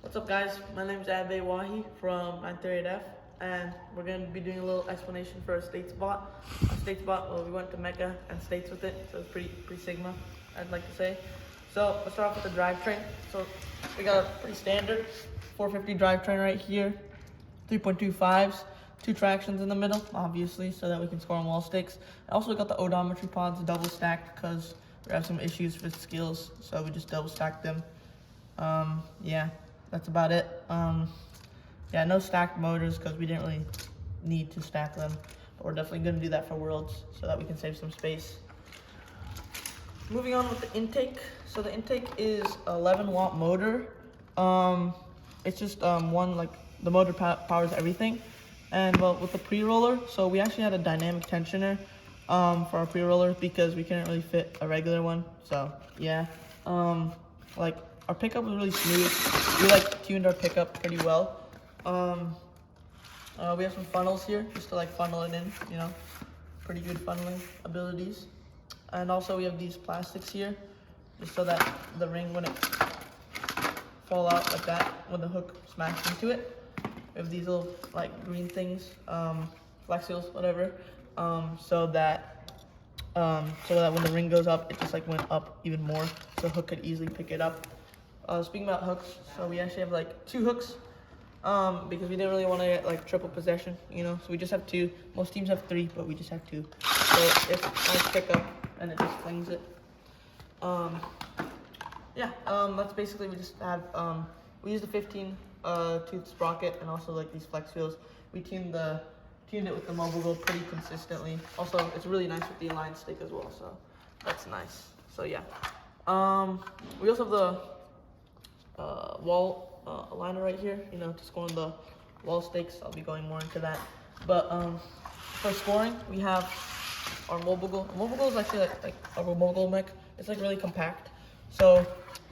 What's up, guys? My name is Abe Wahi from 938F, and we're going to be doing a little explanation for a state spot. A state spot, well, we went to Mecha and states with it, so it's pretty Sigma, I'd like to say. So let's start off with the drivetrain. So we got a pretty standard 450 drivetrain right here, 3.25s, 2 tractions in the middle, obviously, so that we can score on wall sticks. And also we got the odometry pods double stacked because we have some issues with skills, so we just double stacked them. Yeah, that's about it. Yeah, no stacked motors because we didn't really need to stack them, but we're definitely going to do that for Worlds so that we can save some space. Moving on with the intake. So the intake is 11-watt motor. It's just one, like, the motor powers everything. And well, with the pre-roller, so we actually had a dynamic tensioner for our pre-roller because we couldn't really fit a regular one. So yeah, like, our pickup was really smooth. We like tuned our pickup pretty well. We have some funnels here just to like funnel it in, you know, pretty good funneling abilities. And also we have these plastics here just so that the ring wouldn't fall out like that when the hook smashed into it. We have these little like green things, flex seals, whatever, so that when the ring goes up, it just like went up even more, so the hook could easily pick it up. Speaking about hooks, so we actually have like 2 hooks, because we didn't really want to get like triple possession, you know, so we just have 2. Most teams have 3, but we just have 2. So it's nice pickup, and it just flings it. Yeah, that's basically, we just have, we used a 15 tooth sprocket and also like these flex wheels. We tuned it with the mobile gold pretty consistently. Also, it's really nice with the aligned stick as well, so that's nice. So yeah, we also have the wall aligner right here, you know, to score on the wall stakes. I'll be going more into that. But for scoring, we have our mobile goal. Mobile goal is actually like our mobile mech. It's like really compact. So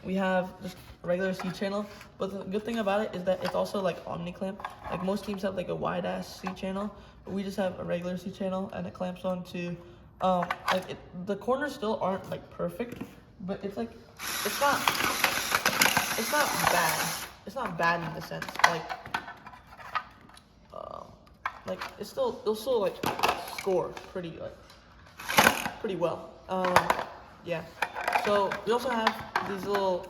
we have just a regular C channel, but the good thing about it is that it's also like omni clamp. Like most teams have like a wide ass C channel, but we just have a regular C channel, and it clamps onto the corners still aren't like perfect, but it's like it's not bad. It's not bad in the sense like it'll still like score pretty well. Yeah. So we also have these little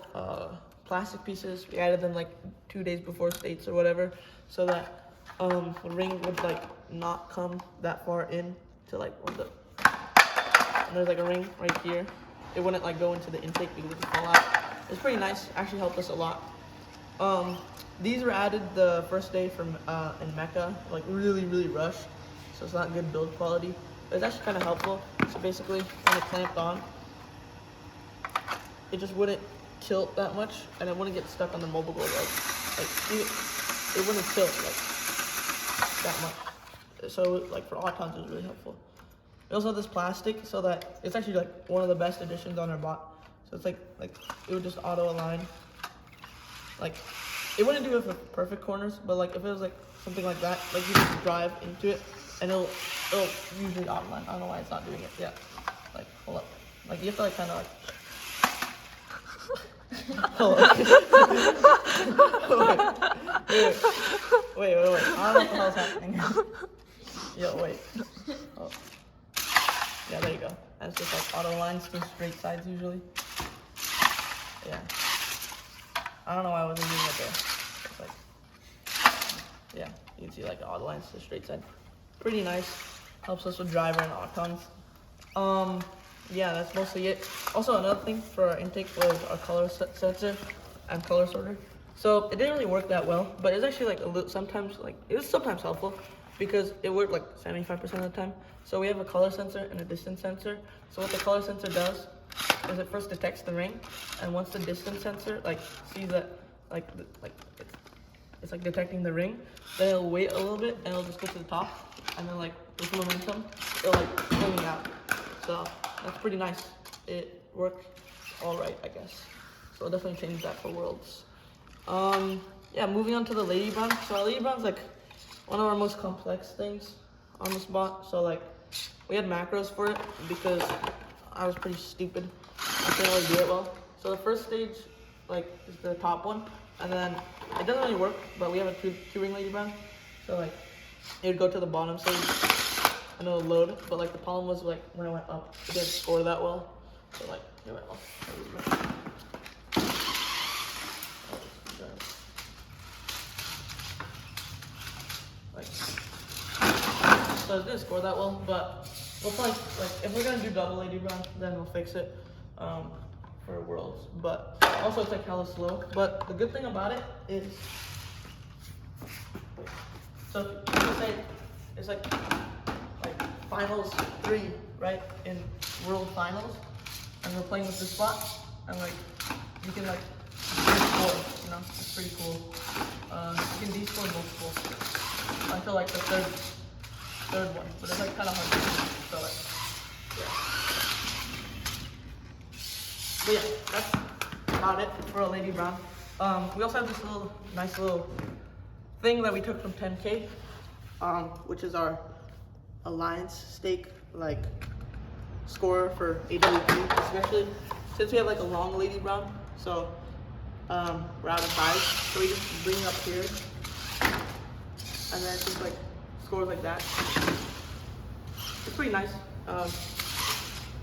plastic pieces. We added them like 2 days before states or whatever, so that the ring would like not come that far in to like and there's like a ring right here. It wouldn't like go into the intake because it would fall out. It's pretty nice. Actually helped us a lot. These were added the first day from in Mecha, like really rushed, so it's not good build quality. But it's actually kind of helpful. So basically, when it clamped on, it just wouldn't tilt that much, and it wouldn't get stuck on the mobile goal. It wouldn't tilt like that much. So like for autons, it was really helpful. We also have this plastic, so that it's actually like one of the best additions on our bot. So it's like it would just auto align. Like it wouldn't do it for perfect corners, but like if it was like something like that, like you just drive into it, and it'll usually auto align. I don't know why it's not doing it. Yeah, like hold up. Like you have to like kind of like. Wait. I don't know what the hell's happening. Yo, wait. Oh. Yeah, there you go. And it's just like auto lines to straight sides usually. Yeah. I don't know why I wasn't doing it there. It's like, yeah, you can see like the auto lines to straight side. Pretty nice. Helps us with driver and autons. Yeah, that's mostly it. Also, another thing for our intake was our color sensor and color sorter. So it didn't really work that well, but it's actually like it was sometimes helpful because it worked like 75% of the time. So we have a color sensor and a distance sensor. So what the color sensor does is it first detects the ring, and once the distance sensor like sees that it's like detecting the ring, then it'll wait a little bit and it'll just go to the top, and then like with momentum it'll like swing out. So that's pretty nice. It worked all right, I guess. So I'll definitely change that for Worlds. Yeah, moving on to the Lady Brown. So our Lady Brown's like one of our most complex things on the spot. So like we had macros for it because I was pretty stupid. I couldn't really do it well. So the first stage like is the top one, and then it doesn't really work, but we have a two ring Lady Brown, so like it would go to the bottom stage and it'll load. But like the problem was like when I went up, it didn't score that well. So like it went off. Like, so it didn't score that well, but we'll probably like if we're gonna do double Lady Brown, then we'll fix it for Worlds. But also it's like hella slow. But the good thing about it is, so you can say it's like finals 3, right? In World Finals, and we're playing with this spot, and like you can like D4, you know, it's pretty cool. You can D4 multiple until like the third one, but it's like kind of hard to do. So like, yeah. But yeah, that's about it for a Lady Brown. We also have this nice little thing that we took from 10K, which is our alliance stake like score for AWP, especially since we have like a long Lady Brown. So we're out of 5, so we just bring it up here, and then it's just like scores like that. It's pretty nice. Yeah,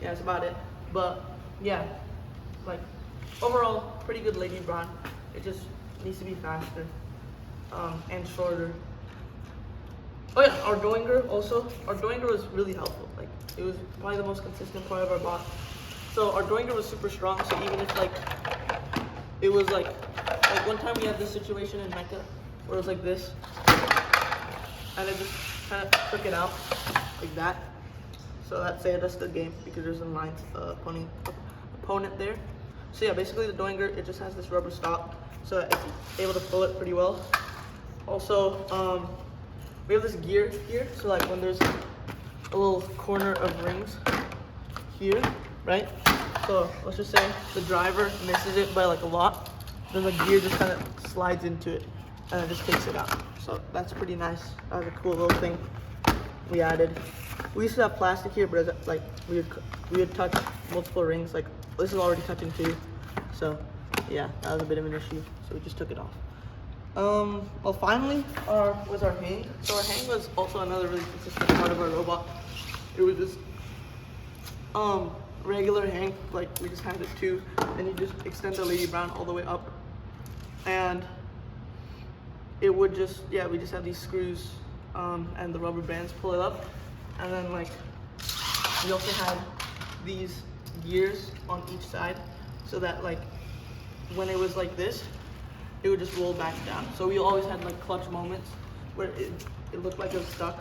that's about it. But yeah, like overall, pretty good Lady Brown. It just needs to be faster and shorter. Oh yeah, our Doinger also. Our Doinger was really helpful. Like it was probably the most consistent part of our bot. So our Doinger was super strong. So even if like it was like one time we had this situation in Mecha where it was like this, and it just kind of took it out like that. So that saved us the game because there's a line opponent there. So yeah, basically the Doinger, it just has this rubber stop, so it's able to pull it pretty well. Also, we have this gear here, so like when there's a little corner of rings here, right? So let's just say the driver misses it by like a lot, then the gear just kind of slides into it and it just takes it out. So that's pretty nice. That was a cool little thing we added. We used to have plastic here, but it's like we would touch multiple rings. Like this is already touching 2, so yeah, that was a bit of an issue. So we just took it off. Well, finally, was our hang. So our hang was also another really consistent part of our robot. It was just regular hang, like we just had it 2, and you just extend the Lady Brown all the way up, and it would just, yeah, we just had these screws and the rubber bands pull it up, and then like we also had these gears on each side, so that like when it was like this, it would just roll back down. So we always had like clutch moments where it looked like it was stuck,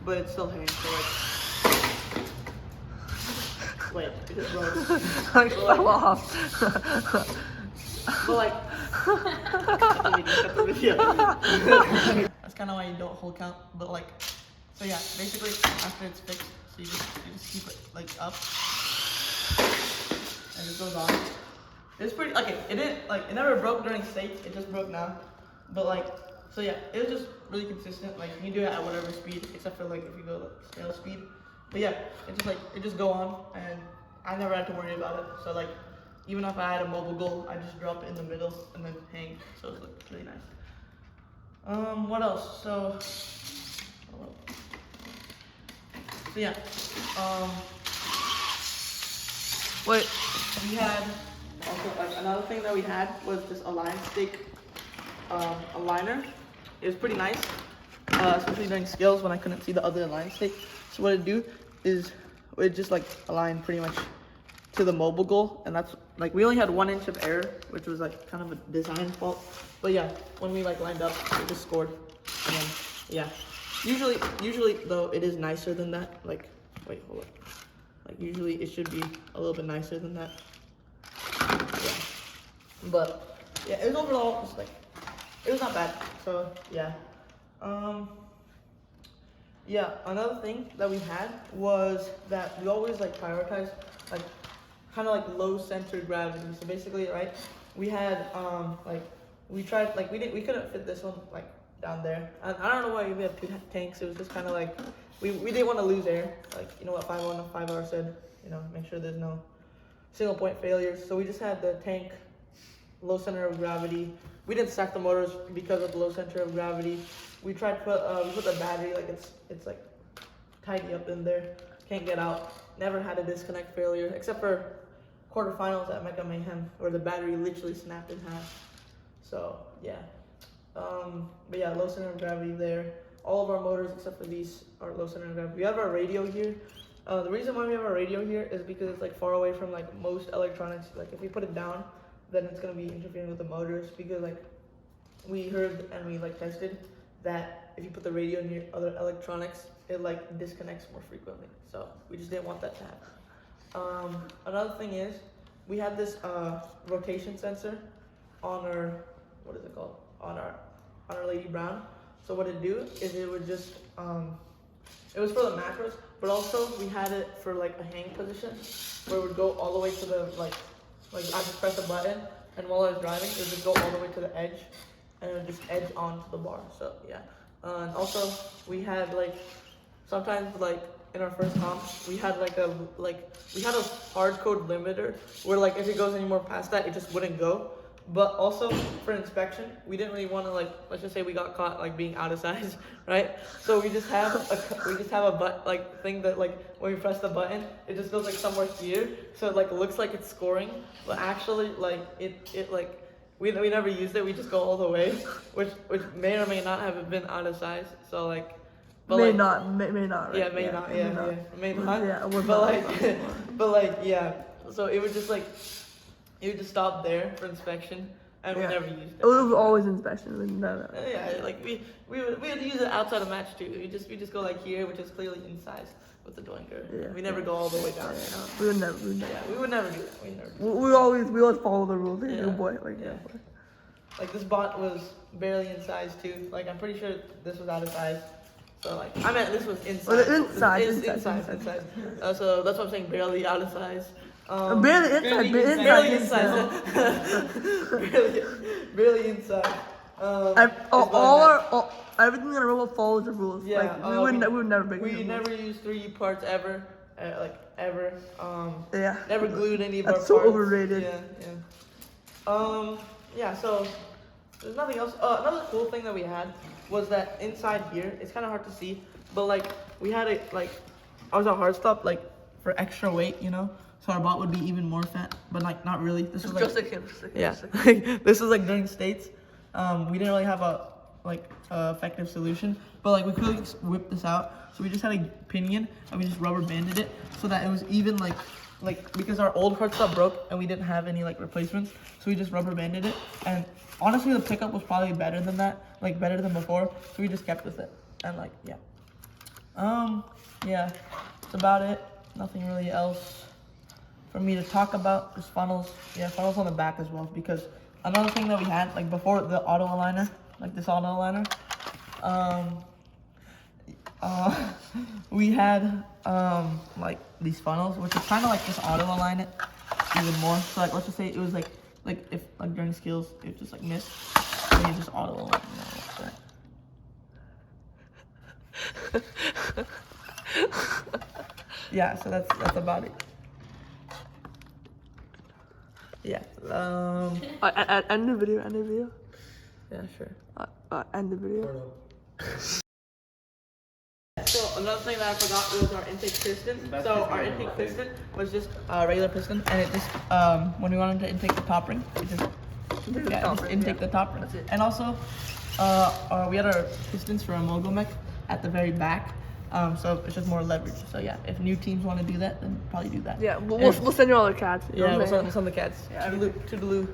but it still hangs. So like, wait, it just broke. I fell off. But like, that's kind of why you don't hold count. But like, so yeah, basically after it's fixed, so you just keep it like up, and it goes on. It's pretty, okay, it didn't, like, it never broke during states, it just broke now. But like, so yeah, it was just really consistent. Like, you can do it at whatever speed, except for like if you go like snail speed. But yeah, it just like, it just go on, and I never had to worry about it. So like, even if I had a mobile goal, I just drop it in the middle and then hang. So it's like really nice. What else? So yeah, Wait. we had also like another thing that we had was this alliance stick aligner. It was pretty nice, especially during skills when I couldn't see the other alliance stick. So what it'd do is it just like align pretty much to the mobile goal, and that's like we only had 1 inch of error, which was like kind of a design fault. But yeah, when we like lined up, it just scored. And then yeah, usually though it is nicer than that. Like wait, hold up. Like usually it should be a little bit nicer than that. Yeah. But yeah, it was overall just like it was not bad. So yeah. Yeah, another thing that we had was that we always like prioritize like kind of like low center gravity. So basically, right, we had like we tried like we couldn't fit this one like down there. And I don't know why we have 2 tanks. It was just kind of like we didn't want to lose air. Like you know what 5R said, you know, make sure there's no single point failures. So we just had the tank low center of gravity. We didn't stack the motors because of the low center of gravity. We tried to put we put the battery like it's like tidy up in there, can't get out. Never had a disconnect failure except for quarterfinals at Mecha Mayhem where the battery literally snapped in half. So yeah, but yeah, low center of gravity there. All of our motors except for these are low center of gravity. We have our radio here. The reason why we have our radio here is because it's like far away from like most electronics. Like if we put it down, then it's gonna be interfering with the motors because like we heard and we like tested that if you put the radio near other electronics, it like disconnects more frequently. So we just didn't want that to happen. Another thing is we had this rotation sensor on our what is it called on our Lady Brown. So what it do is it would just it was for the macros, but also we had it for like a hang position where it would go all the way to the like I just press a button and while I was driving it would just go all the way to the edge and it would just edge onto the bar. So yeah, and also we had like sometimes like in our first comp we had a hard code limiter where like if it goes any more past that it just wouldn't go. But also for inspection, we didn't really want to like, let's just say we got caught like being out of size, right? So we just have a thing that like when we press the button, it just goes like somewhere here, so it like looks like it's scoring, but actually like it like we never used it. We just go all the way, which may or may not have been out of size. So like. But may like, not, may not. Right? Yeah, may not. Yeah, but like yeah. So it would just like. You would just stop there for inspection, and we never used it. It was always inspection. No. Yeah, like we would use it outside of match too. We just go like here, which is clearly inside with the doinker. Yeah. We never go all the way down. We would never. Yeah, we would never do that. We always follow the rules. Yeah. Good boy. Like this bot was barely in size too. Like I'm pretty sure this was out of size. So like I meant this was inside. Inside. So that's what I'm saying. Barely out of size. Barely inside. Barely inside. Everything in the robot follows the rules. Yeah, like we would never break. We never use 3D parts ever, ever. Yeah. Never glued any of our That's parts. so overrated. Yeah. Yeah. So there's nothing else. Another cool thing that we had was that inside here, it's kind of hard to see, but like we had it like I was a hard stop like for extra weight, you know. So our bot would be even more fat, but like not really. This was like Just a kid. this was like during states. We didn't really have a effective solution, but like we could just whip this out. So we just had a pinion and we just rubber banded it so that it was even like because our old hard stop broke and we didn't have any like replacements. So we just rubber banded it, and honestly the pickup was probably better than that, like better than before. So we just kept with it, and like yeah, that's about it. Nothing really else for me to talk about. Just funnels. Yeah, funnels on the back as well, because another thing that we had, like before the auto aligner, like this auto aligner, we had like these funnels, which is kind of like just auto align it even more. So like let's just say it was like if like during skills it just like missed, then you just auto align. Yeah, so that's about it. Yeah. End the video. Yeah, sure. End the video. So another thing that I forgot was our intake piston. So our intake piston was just a regular piston, and it just when we wanted to intake the top ring, it just intake the top ring. And also, we had our pistons for a mogul mech at the very back. So it's just more leverage. So yeah, if new teams want to do that, then probably do that. Yeah, we'll send you all the cats. Yeah, we'll send the cats. Yeah, Toodaloo.